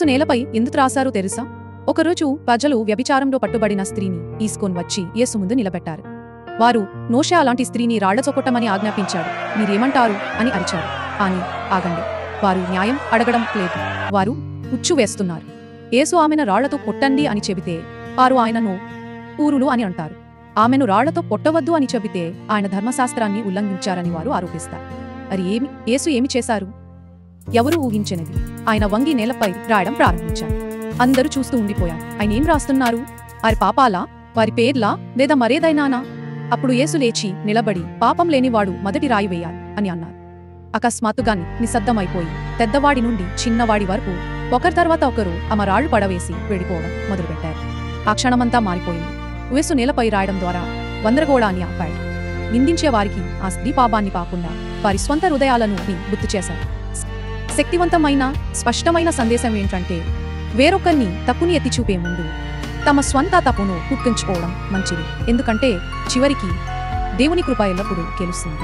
యేసు నేలపై ఎందుకు రాశారో తెలుసా? ఒకరోజు ప్రజలు వ్యభిచారంలో పట్టుబడిన స్త్రీని తీసుకొని వచ్చి యేసు ముందు నిలబెట్టారు. వారు మోషే అలాంటి స్త్రీని రాళ్లతో కొట్టమని ఆజ్ఞాపించాడు, మీరేమంటారు అని అరిచారు. కానీ ఆగండి, వారు న్యాయం అడగడం లేదు, వారు ఉచ్చు వేస్తున్నారు. యేసు ఆమెను రాళ్లతో కొట్టండి అని చెబితే వారు ఆయనను ఊరులు అని అంటారు. ఆమెను రాళ్లతో కొట్టవద్దు అని చెబితే ఆయన ధర్మశాస్త్రాన్ని ఉల్లంఘించారని వారు ఆరోపిస్తారు. మరి యేసు ఏమి చేశారు? ఎవరు ఊహించినది? ఆయన వంగి నేలపై రాయడం ప్రారంభించారు. అందరూ చూస్తూ ఉండిపోయారు. ఆయన ఏం రాస్తున్నారు? వారి పాపాలా, వారి పేర్లా, లేదా మరేదైనానా? అప్పుడు యేసు లేచి నిలబడి, పాపం లేనివాడు మొదటి రాయి వేయాలి అని అన్నారు. అకస్మాత్తుగాని నిశ్శబ్దమైపోయి పెద్దవాడి నుండి చిన్నవాడి వరకు ఒకరి తర్వాత ఒకరు తమ రాళ్లు పడవేసి వెళ్ళిపోవడం మొదలుపెట్టారు. ఆ క్షణమంతా మారిపోయింది. యేసు నేలపై రాయడం ద్వారా గందరగోళాన్ని ఆపాడు. నిందించే వారికి ఆ స్త్రీ పాపాన్ని కాకుండా వారి స్వంత హృదయాలను గుర్తు చేశారు. శక్తివంతమైన స్పష్టమైన సందేశం ఏంటంటే, వేరొకరిని తప్పుని ఎత్తి చూపే ముందు తమ స్వంత తప్పును గుర్తుంచుకోవడం మంచిది. ఎందుకంటే చివరికి దేవుని కృప ఎల్లప్పుడూ గెలుస్తుంది.